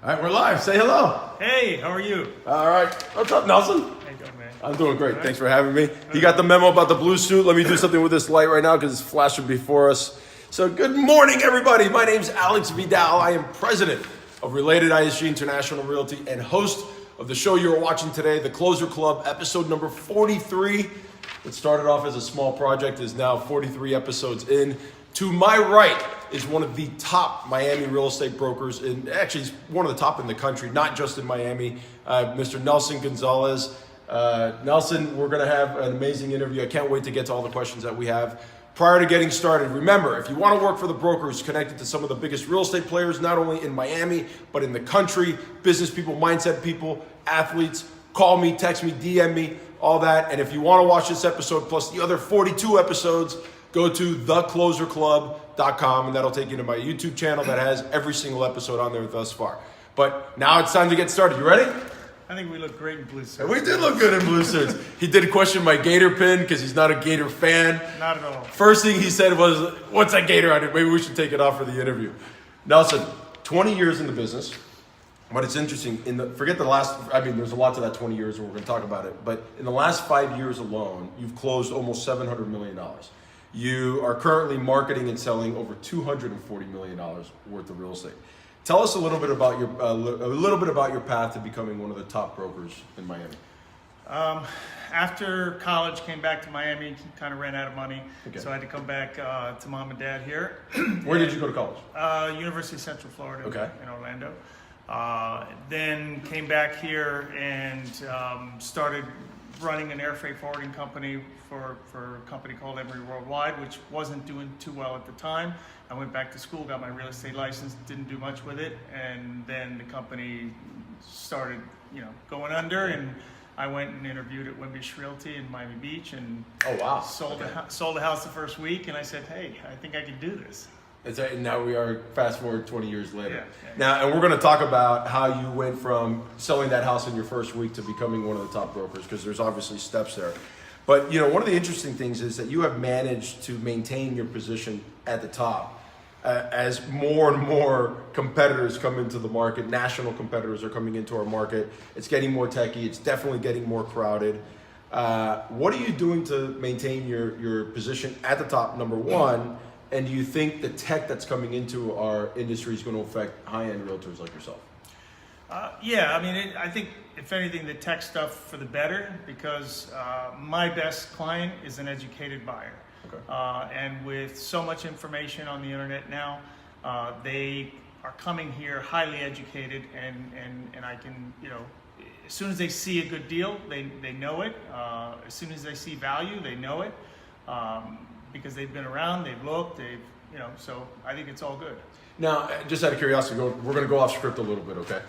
All right, we're live. Say hello. Hey, how are you? All right. What's up, Nelson? How you doing, man? I'm doing great. Thanks for having me. You got the memo about the blue suit. Let me do something with this light right now because it's flashing before us. So good morning, everybody. My name's Alex Vidal. I am president of relatedisg International Realty and host of the show you're watching today, The Closer Club, episode number 43. It started off as a small project, is now 43 episodes in. To my right is one of the top Miami real estate brokers, and actually he's one of the top in the country, not just in Miami, Mr. Nelson Gonzalez. Nelson, we're gonna have an amazing interview. I can't wait to get to all the questions that we have. Prior to getting started, remember, if you wanna work for the brokers connected to some of the biggest real estate players, not only in Miami, but in the country, business people, mindset people, athletes, call me, text me, DM me, all that. And if you wanna watch this episode plus the other 42 episodes, go to TheCloserClub.com, and that'll take you to my YouTube channel that has every single episode on there thus far. But now it's time to get started. You ready? I think we look great in blue suits. And we did look good in blue suits. He did question my Gator pin because he's not a Gator fan. Not at all. First thing he said was, "What's that Gator on it? Maybe we should take it off for the interview." Nelson, 20 years in the business. But it's interesting, there's a lot to that 20 years and we're gonna talk about it. But in the last 5 years alone, you've closed almost $700 million. You are currently marketing and selling over $240 million worth of real estate. Tell us a little bit about your path to becoming one of the top brokers in Miami. After college, came back to Miami, kind of ran out of money, Okay. so I had to come back to mom and dad here. Where did you go to college? University of Central Florida Okay. in Orlando. Then came back here and started running an air freight forwarding company for a company called Emery Worldwide, which wasn't doing too well at the time. I went back to school, got my real estate license, didn't do much with it, and then the company started, going under, and I went and interviewed at Wimbish Realty in Miami Beach, and Oh, wow. sold the house the first week, and I said, hey, I think I can do this. That's right, and now we are fast forward 20 years later. Yeah. Now, and we're going to talk about how you went from selling that house in your first week to becoming one of the top brokers, because there's obviously steps there. But one of the interesting things is that you have managed to maintain your position at the top as more and more competitors come into the market. National competitors are coming into our market. It's getting more techy. It's definitely getting more crowded. What are you doing to maintain your position at the top, number one? And do you think the tech that's coming into our industry is going to affect high-end realtors like yourself? I think if anything, the tech stuff for the better, because my best client is an educated buyer. Okay. And with so much information on the internet now, they are coming here highly educated, and I can, as soon as they see a good deal, they know it. As soon as they see value, they know it. Because they've been around, they've looked, so I think it's all good. Now, just out of curiosity, we're going to go off script a little bit, okay?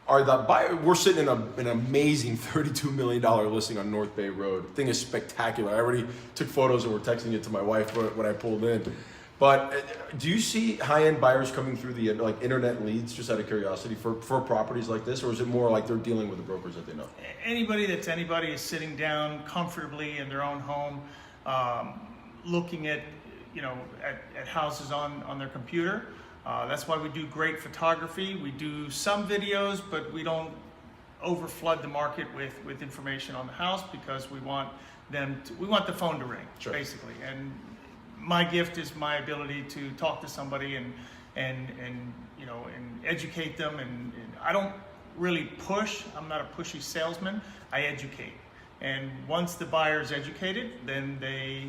We're sitting in an amazing $32 million listing on North Bay Road. The thing is spectacular. I already took photos and we're texting it to my wife when I pulled in. But do you see high-end buyers coming through the internet leads, just out of curiosity, for properties like this? Or is it more like they're dealing with the brokers that they know? Anybody is sitting down comfortably in their own home, looking at houses on their computer. That's why we do great photography. We do some videos, but we don't overflood the market with information on the house, because we want the phone to ring, Sure. Basically. And my gift is my ability to talk to somebody and educate them. And I don't really push. I'm not a pushy salesman. I educate. And once the buyer's educated, then they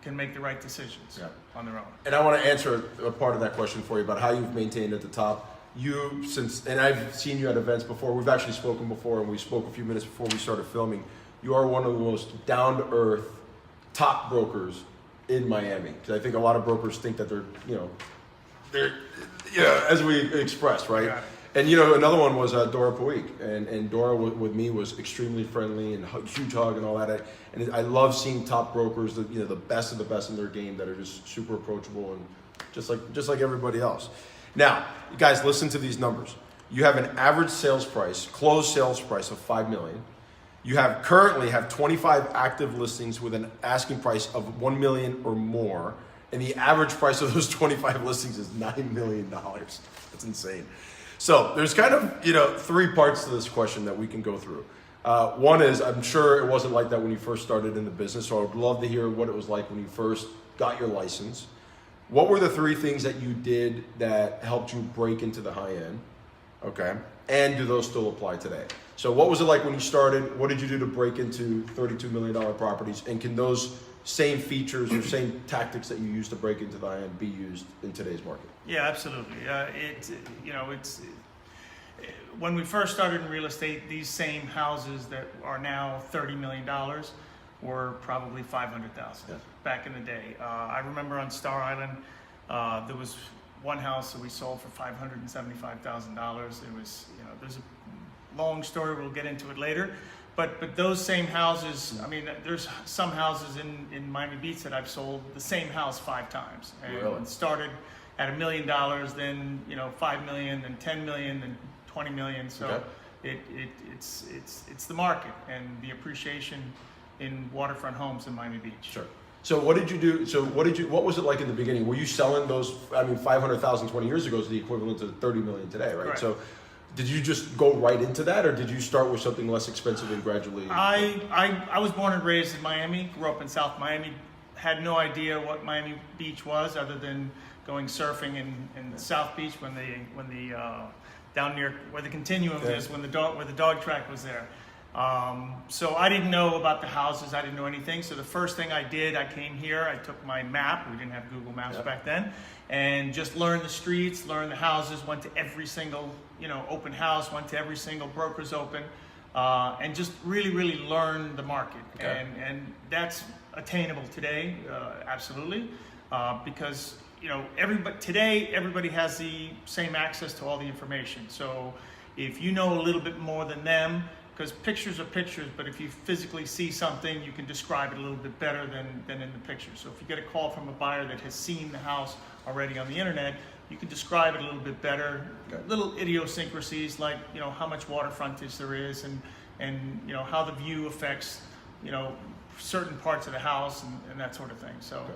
can make the right decisions on their own. And I want to answer a part of that question for you about how you've maintained at the top. And I've seen you at events before. We've actually spoken before, and we spoke a few minutes before we started filming. You are one of the most down-to-earth top brokers in Miami. Because I think a lot of brokers think that they're as we expressed, right? Yeah. And another one was Dora Puig, and Dora with me was extremely friendly and huge hug and all that. And I love seeing top brokers, the best of the best in their game, that are just super approachable and just like everybody else. Now, you guys, listen to these numbers. You have an average closed sales price of $5 million. You currently have 25 active listings with an asking price of $1 million or more, and the average price of those 25 listings is $9 million. That's insane. So there's kind of, three parts to this question that we can go through. One is, I'm sure it wasn't like that when you first started in the business, so I would love to hear what it was like when you first got your license. What were the three things that you did that helped you break into the high end? Okay. And do those still apply today? So what was it like when you started? What did you do to break into $32 million properties? And can those same features or same tactics that you used to break into the high end be used in today's market? Yeah, absolutely. When we first started in real estate, these same houses that are now $30 million were probably 500,000 back in the day. I remember on Star Island, there was one house that we sold for $575,000. It was, there's a long story. We'll get into it later. But those same houses, I mean, there's some houses in Miami Beach that I've sold the same house 5 times. And really? Started at $1 million, then 5 million, then 10 million, then 20 million. So it's the market and the appreciation in waterfront homes in Miami Beach. Sure. So what did you do? What was it like in the beginning? Were you selling those? I mean, 500,000 20 years ago is the equivalent to 30 million today, right? Correct. So did you just go right into that, or did you start with something less expensive and gradually? I was born and raised in Miami, grew up in South Miami, had no idea what Miami Beach was other than going surfing in South Beach when the down near where the Continuum is, where the dog track was there. So I didn't know about the houses. I didn't know anything. So the first thing I did, I came here, I took my map. We didn't have Google Maps back then. And just learned the streets, learned the houses, went to every single, open house, went to every single broker's open, and just really, really learned the market. Okay. And that's attainable today, absolutely, because everybody has the same access to all the information. So if you know a little bit more than them, because pictures are pictures, but if you physically see something, you can describe it a little bit better than in the picture. So if you get a call from a buyer that has seen the house already on the internet, you can describe it a little bit better. Okay. Little idiosyncrasies like how much water frontage there is, and how the view affects certain parts of the house and that sort of thing. So. Okay.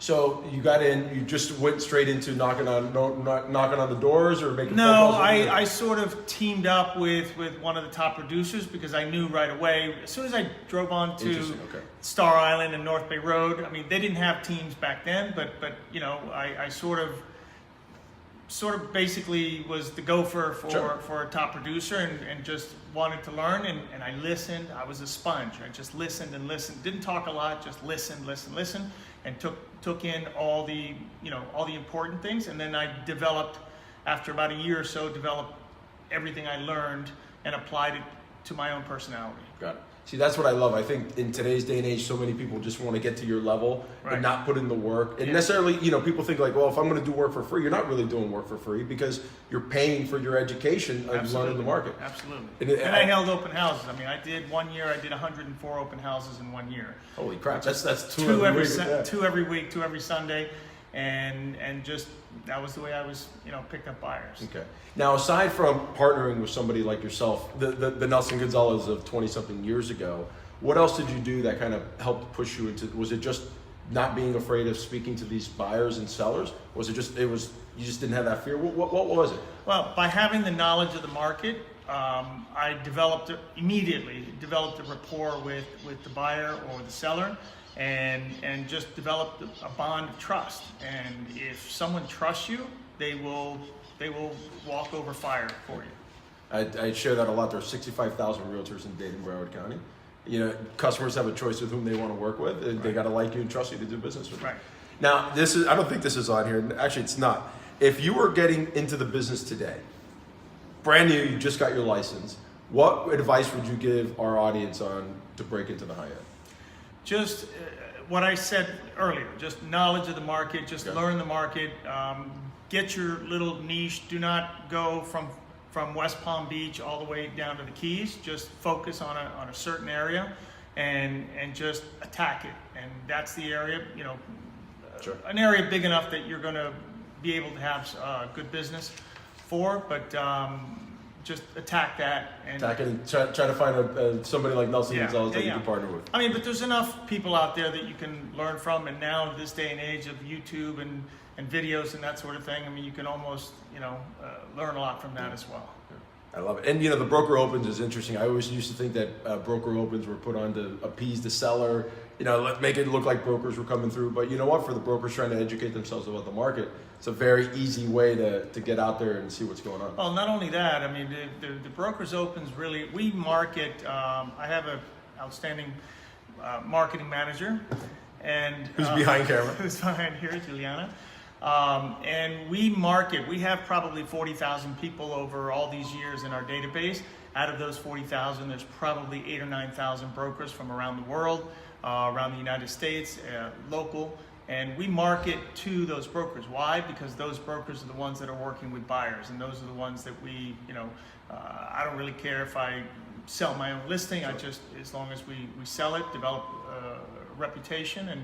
So you got in, you just went straight into knocking on the doors or making phone calls? No, I sort of teamed up with one of the top producers because I knew right away, as soon as I drove on to Star Island and North Bay Road, I mean, they didn't have teams back then, but I sort of basically was the gopher for a top producer and just wanted to learn and I listened. I was a sponge. I just listened and listened. Didn't talk a lot, just listen, and took in all the important things, and then I developed, after about a year or so, everything I learned and applied it to my own personality. Got it. See, that's what I love. I think in today's day and age, so many people just want to get to your level and not put in the work. And necessarily, people think like, well, if I'm going to do work for free, you're not really doing work for free because you're paying for your education of learning the market. Absolutely. And I held open houses. I mean, I did 104 open houses in 1 year. Holy crap! That's two every week, 2 every Sunday, and just that was the way I was, picked up buyers. Okay. Now, aside from partnering with somebody like yourself, the Nelson Gonzalez of 20-something years ago, what else did you do that kind of helped push you into? Was it just not being afraid of speaking to these buyers and sellers? Was it just you just didn't have that fear? What was it? Well, by having the knowledge of the market, I immediately developed a rapport with the buyer or the seller. And just developed a bond of trust. And if someone trusts you, they will walk over fire for you. I share that a lot. There are 65,000 realtors in Dade and Broward County. Customers have a choice with whom they want to work with. And They got to like you and trust you to do business with. Right. Now, I don't think this is on here. Actually, it's not. If you were getting into the business today, brand new, you just got your license, what advice would you give our audience on to break into the high end? Just what I said earlier, just knowledge of the market, just learn the market, get your little niche. Do not go from West Palm Beach all the way down to the Keys. Just focus on a certain area and just attack it. And that's the area, an area big enough that you're going to be able to have good business for, but just attack that. Attack it and try to find somebody like Nelson Gonzalez that you can partner with. I mean, but there's enough people out there that you can learn from, and now in this day and age of YouTube and and videos and that sort of thing. I mean, you can almost, learn a lot from that as well. I love it. And the broker opens is interesting. I always used to think that broker opens were put on to appease the seller, make it look like brokers were coming through. But you know what? For the brokers trying to educate themselves about the market, it's a very easy way to get out there and see what's going on. Well, not only that, I mean, the brokers opens really, we market, I have an outstanding marketing manager. And who's behind camera? Who's behind here, Juliana. And we market, we have probably 40,000 people over all these years in our database. Out of those 40,000, there's probably 8,000 or 9,000 brokers from around the world, around the United States, local. And we market to those brokers. Why? Because those brokers are the ones that are working with buyers. And those are the ones that we, I don't really care if I sell my own listing. I just, as long as we sell it, develop a reputation and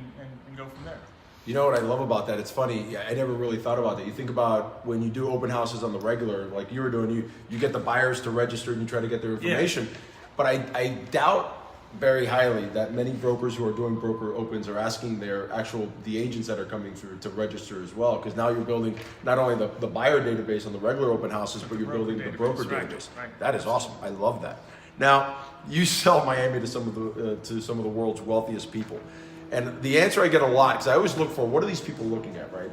go from there. You know what I love about that? It's funny. I never really thought about that. You think about when you do open houses on the regular, like you were doing, you get the buyers to register and you try to get their information. Yeah. But I doubt very highly that many brokers who are doing broker opens are asking the agents that are coming through to register as well. Because now you're building not only the buyer database on the regular open houses, but you're building the broker database. Right. That is awesome. I love that. Now, you sell Miami to some of the world's wealthiest people. And the answer I get a lot, because I always look for, what are these people looking at, right?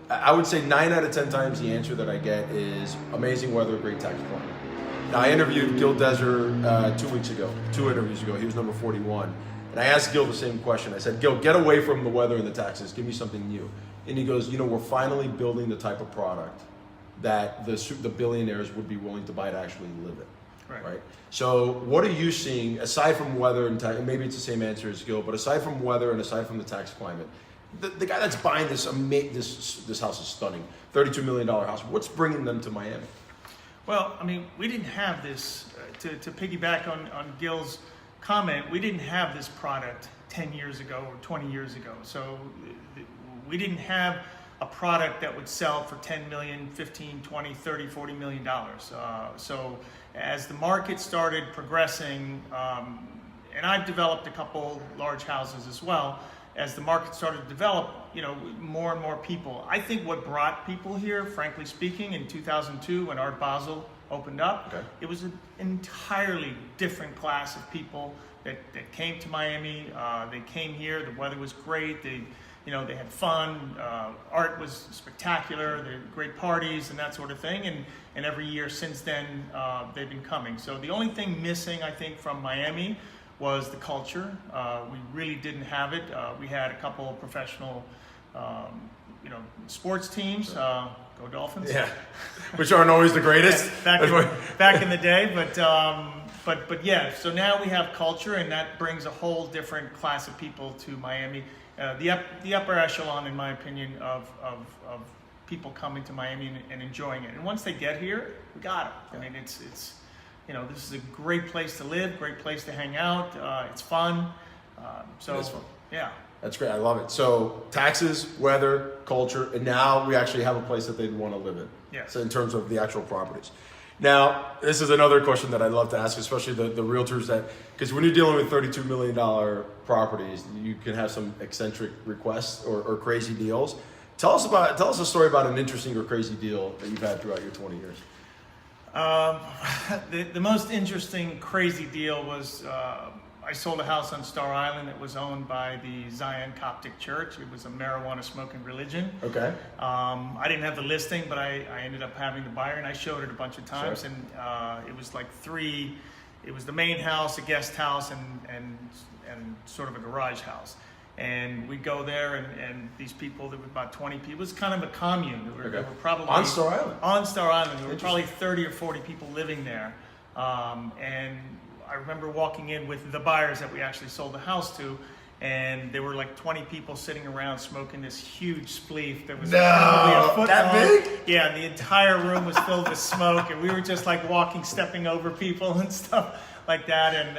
I would say 9 out of 10 times the answer that I get is amazing weather, great tax plan. Now, I interviewed Gil Deser 2 interviews ago. He was number 41. And I asked Gil the same question. I said, Gil, get away from the weather and the taxes. Give me something new. And he goes, we're finally building the type of product that the billionaires would be willing to buy to actually live it. Right. So what are you seeing, aside from weather and tax, and maybe it's the same answer as Gil, but aside from weather and aside from the tax climate, the guy that's buying this house is stunning, $32 million house. What's bringing them to Miami? Well, I mean, we didn't have this, to piggyback on Gil's comment, we didn't have this product 10 years ago or 20 years ago. So we didn't have a product that would sell for 10 million, 15, 20, 30, 40 million dollars. So as the market started progressing, and I've developed a couple large houses as well, as the market started to develop, more and more people. I think what brought people here, frankly speaking, in 2002 when Art Basel opened up, it was an entirely different class of people that came to Miami. They came here, the weather was great, they had fun, art was spectacular, they had great parties and that sort of thing, and every year since then they've been coming. So the only thing missing, I think, from Miami was the culture. We really didn't have it. We had a couple of professional sports teams, go Dolphins. Yeah, which aren't always the greatest. back in the day, but yeah, so now we have culture, and that brings a whole different class of people to Miami. The upper echelon, in my opinion, of people coming to Miami and enjoying it. And once they get here, we got it. I mean, it's this is a great place to live, great place to hang out. It's fun. It is fun. Yeah. That's great. I love it. So taxes, weather, culture, and now we actually have a place that they'd want to live in. Yeah. So in terms of the actual properties. Now, this is another question that I'd love to ask, especially the realtors because when you're dealing with $32 million properties, you can have some eccentric requests or crazy deals. Tell us a story about an interesting or crazy deal that you've had throughout your 20 years. The most interesting, crazy deal was I sold a house on Star Island that was owned by the Zion Coptic Church. It was a marijuana smoking religion. Okay. I didn't have the listing, but I ended up having the buyer, and I showed it a bunch of times. Sure. And it was like it was the main house, a guest house, and sort of a garage house. And we'd go there, and these people, there were about 20 people. It was kind of a commune. There were probably on Star Island? On Star Island. There were probably 30 or 40 people living there. And I remember walking in with the buyers that we actually sold the house to, and there were like 20 people sitting around smoking this huge spleef that was probably a foot that long. Big? Yeah, and the entire room was filled with smoke, and we were just like stepping over people and stuff like that. And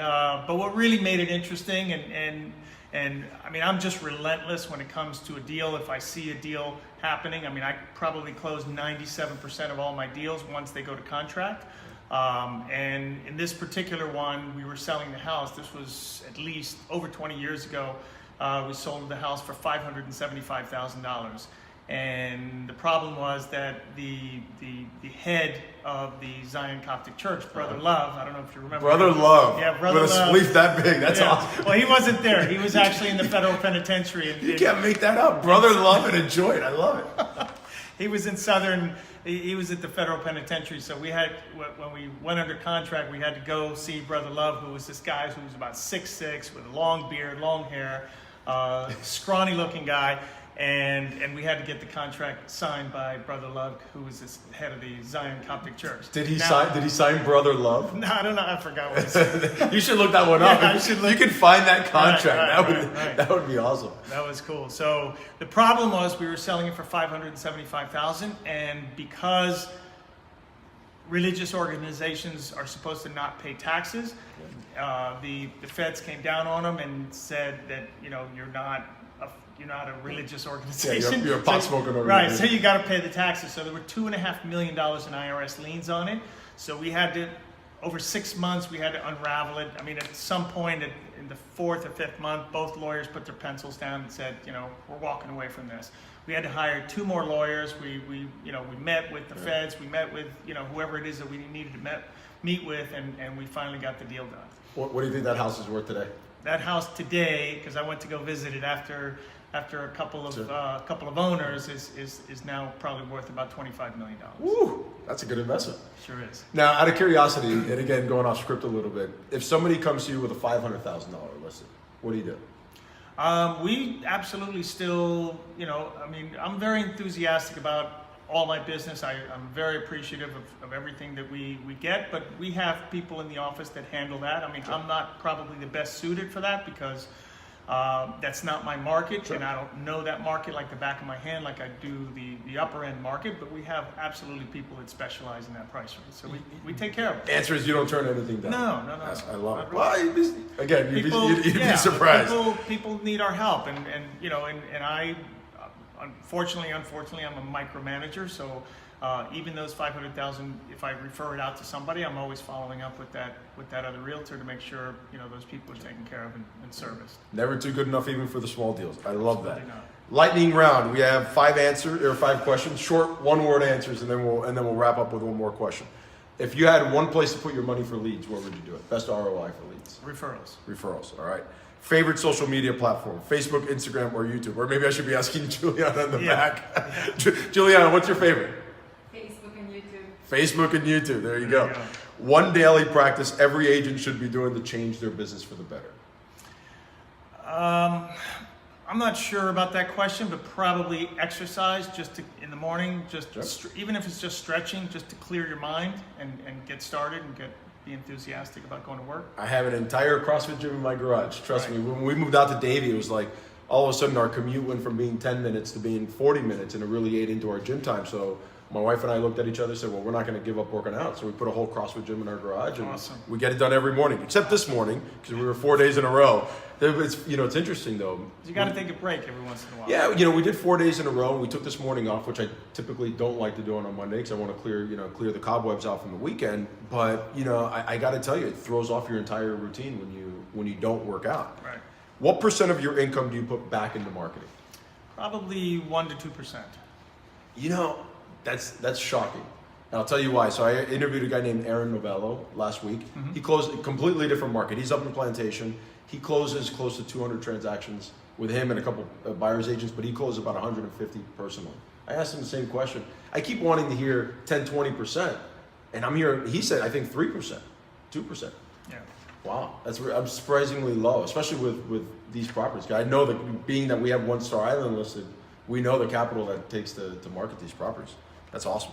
but what really made it interesting, and I mean, I'm just relentless when it comes to a deal. If I see a deal happening, I mean, I probably close 97% of all my deals once they go to contract. And in this particular one, we were selling the house. This was at least over 20 years ago. We sold the house for $575,000. And the problem was that the head of the Zion Coptic Church, Brother Love, I don't know if you remember. Brother Love. Yeah, Brother With a Love. spleef that big. That's awesome. Well, he wasn't there. He was actually in the federal penitentiary. You can't make that up. Brother Love and a joint. I love it. He was in he was at the federal penitentiary, so we had, when we went under contract, we had to go see Brother Love, who was this guy who was about 6'6", with a long beard, long hair, scrawny looking guy, and we had to get the contract signed by Brother Love, who was the head of the Zion Coptic Church. Did he sign Brother Love? No, I don't know. I forgot what he said. You should look that one up. Yeah, I should look. You can find that contract. Right. That would be awesome. That was cool. So the problem was we were selling it for $575,000, and because religious organizations are supposed to not pay taxes, the feds came down on them and said that you're not a religious organization. Yeah, you're a pot smoking organization. Right, so you got to pay the taxes. So there were $2.5 million in IRS liens on it. So we had to, over 6 months, we had to unravel it. I mean, at some point in the 4th or 5th month, both lawyers put their pencils down and said, we're walking away from this. We had to hire 2 more lawyers. We met with the feds. We met with whoever it is that we needed to meet with, and we finally got the deal done. What do you think that house is worth today? That house today, because I went to go visit it after a couple of owners, is now probably worth about $25 million. Woo, that's a good investment. Sure is. Now, out of curiosity, and again, going off script a little bit, if somebody comes to you with a $500,000 listing, what do you do? We absolutely still, I'm very enthusiastic about all my business. I'm very appreciative of everything that we get, but we have people in the office that handle that. I mean, I'm not probably the best suited for that because that's not my market, and I don't know that market like the back of my hand like I do the upper end market, but we have absolutely people that specialize in that price range. So we take care of it. Answer is you don't turn anything down. No. I love it. Well, you'd be surprised. People need our help, and I, unfortunately, I'm a micromanager, so even those $500,000, if I refer it out to somebody, I'm always following up with that other realtor to make sure those people are taken care of and serviced. Never too good enough even for the small deals. I love that. Not. Lightning round. We have 5 questions, short 1-word answers, and then we'll wrap up with one more question. If you had one place to put your money for leads, where would you do it? Best ROI for leads. Referrals. All right. Favorite social media platform: Facebook, Instagram, or YouTube? Or maybe I should be asking Juliana in the back. Yeah. Juliana, what's your favorite? Facebook and YouTube. There you go. One daily practice every agent should be doing to change their business for the better. I'm not sure about that question, but probably exercise in the morning, even if it's just stretching, just to clear your mind and get started and be enthusiastic about going to work. I have an entire CrossFit gym in my garage. Trust me, when we moved out to Davie, it was like all of a sudden our commute went from being 10 minutes to being 40 minutes, and it really ate into our gym time. So my wife and I looked at each other and said, well, we're not going to give up working out. So we put a whole CrossFit gym in our garage, and we get it done every morning, except this morning because we were 4 days in a row. It's interesting though. You got to take a break every once in a while. Yeah, we did 4 days in a row. We took this morning off, which I typically don't like to do on a Monday because I want to clear the cobwebs out from the weekend. But I got to tell you, it throws off your entire routine when you don't work out. Right. What % of your income do you put back into marketing? Probably 1 to 2%. That's shocking. And I'll tell you why. So I interviewed a guy named Aaron Novello last week. Mm-hmm. He closed a completely different market. He's up in Plantation. He closes close to 200 transactions with him and a couple of buyer's agents, but he closed about 150 personally. I asked him the same question. I keep wanting to hear 10, 20%. And I'm hearing, he said, I think 3%, 2%. Yeah. Wow. I'm surprisingly low, especially with these properties. I know that being that we have One Star Island listed, we know the capital that it takes to market these properties. That's awesome.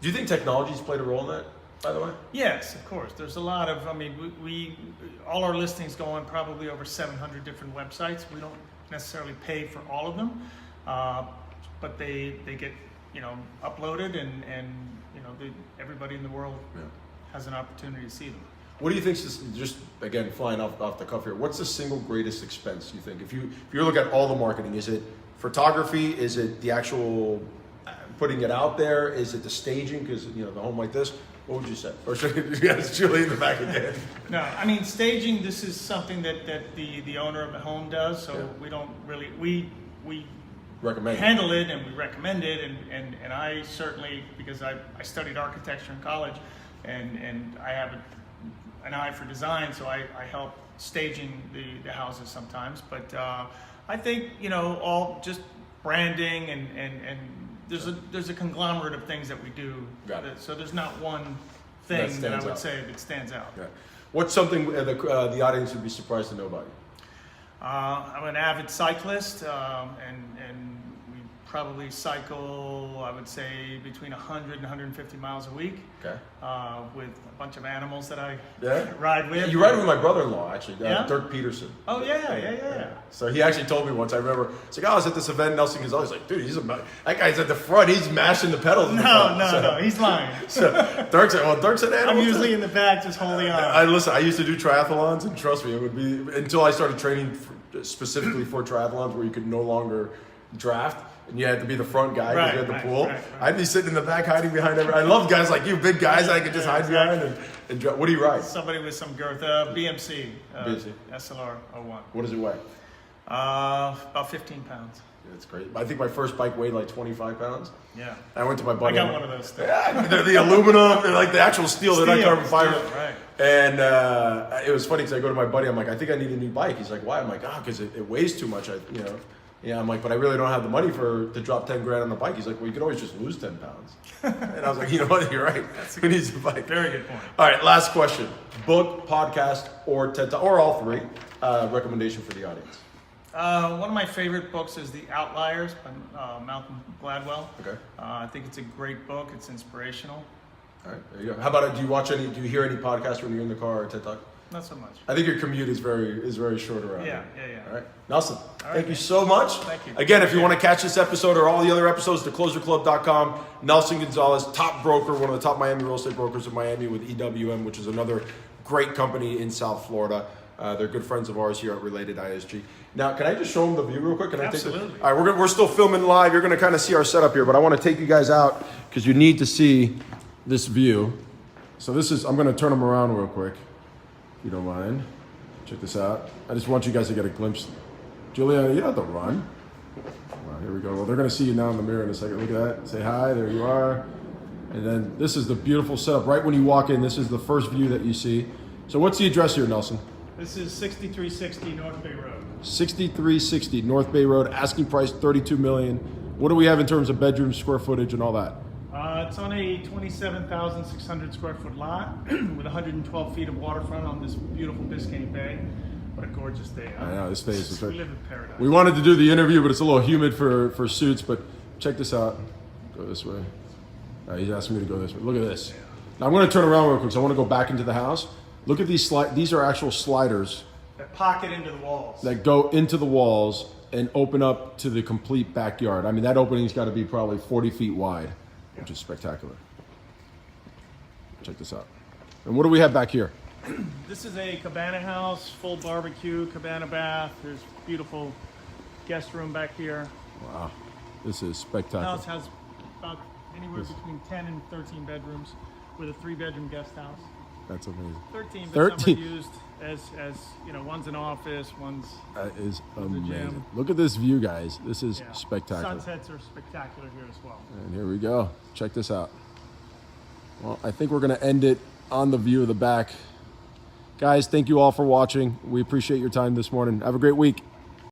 Do you think technology's played a role in that, by the way? Yes, of course. There's a lot of, we all our listings go on probably over 700 different websites. We don't necessarily pay for all of them, but they get, uploaded and everybody in the world has an opportunity to see them. What do you think, just again, flying off the cuff here, what's the single greatest expense you think? If you look at all the marketing, is it photography? Is it the actual putting it out there? Is it the staging? Because the home like this. What would you say? Or should you ask Julie in the back again? No, staging. This is something that the owner of the home does. So we don't really we handle it and we recommend it. And I certainly, because I studied architecture in college and I have an eye for design, so I help staging the houses sometimes. But I think, all just branding and there's a conglomerate of things that we do. Got it. So there's not one thing that I would say that stands out. Yeah. What's something the audience would be surprised to know about you? I'm an avid cyclist, and we probably cycle, I would say, between 100 and 150 miles a week. Okay. With a bunch of animals that I ride with. You ride with my brother-in-law, actually, Dirk Peterson. Oh, yeah. So he actually told me once, I remember, it's like, I was at this event, Nelson Gonzalez, like, dude, that guy's at the front, he's mashing the pedals. No, he's lying. So Dirk's an animal. I'm usually in the back just holding on. I used to do triathlons, and trust me, it would be, until I started training specifically for triathlons where you could no longer draft, and you had to be the front guy because you had the pool. Right. I'd be sitting in the back hiding behind I love guys like you, big guys that I could just hide behind and draft. What do you ride? Somebody with some girth. BMC. SLR 01. What does it weigh? About 15 pounds. That's great. I think my first bike weighed like 25 pounds. Yeah. I went to my buddy. I got one of those things. Yeah, they're the aluminum, they're like the actual steel. They're not carbon fiber. Right. And it was funny because I go to my buddy, I'm like, I think I need a new bike. He's like, why? I'm like, because it weighs too much. Yeah, I'm like, but I really don't have the money to drop 10 grand on the bike. He's like, well, you could always just lose 10 pounds. And I was like, you know what? You're right. Who needs a bike? Very good point. All right, last question. Book, podcast, or TED Talk, or all three. Recommendation for the audience. One of my favorite books is The Outliers by Malcolm Gladwell. Okay. I think it's a great book. It's inspirational. All right, there you go. How about do you hear any podcasts when you're in the car or TED Talk? Not so much. I think your commute is very short around. Yeah. All right, Nelson, thank you so much. Thank you. Again, if you want to catch this episode or all the other episodes, TheCloserClub.com. Nelson Gonzalez, top broker, one of the top Miami real estate brokers in Miami with EWM, which is another great company in South Florida. They're good friends of ours here at Related ISG. Now, can I just show them the view real quick? Can Absolutely. All right, we're still filming live. You're going to kind of see our setup here, but I want to take you guys out because you need to see this view. So I'm going to turn them around real quick, if you don't mind. Check this out. I just want you guys to get a glimpse. Julia, you don't have to run. Wow, here we go. Well, they're going to see you now in the mirror in a second. Look at that. Say hi. There you are. And then this is the beautiful setup. Right when you walk in, this is the first view that you see. So what's the address here, Nelson? This is 6360 North Bay Road. 6360 North Bay Road. Asking price $32 million. What do we have in terms of bedroom square footage and all that? It's on a 27,600 square foot lot with 112 feet of waterfront on this beautiful Biscayne Bay. What a gorgeous day. I know, this space is We live in paradise. We wanted to do the interview, but it's a little humid for suits. But check this out. Go this way. He's asking me to go this way. Look at this. Now I'm going to turn around real quick, so I want to go back into the house. Look at these These are actual sliders that pocket into the walls. That go into the walls and open up to the complete backyard. I mean, that opening's got to be probably 40 feet wide, which is spectacular. Check this out. And what do we have back here? This is a cabana house, full barbecue, cabana bath. There's beautiful guest room back here. Wow, this is spectacular. The house has about anywhere between 10 and 13 bedrooms with a 3-bedroom guest house. That's amazing. 13, but some are used as one's an office, one's that is amazing. gym. Look at this view, guys. This is spectacular. Sunsets are spectacular here as well. And here we go. Check this out. Well, I think we're going to end it on the view of the back. Guys, thank you all for watching. We appreciate your time this morning. Have a great week.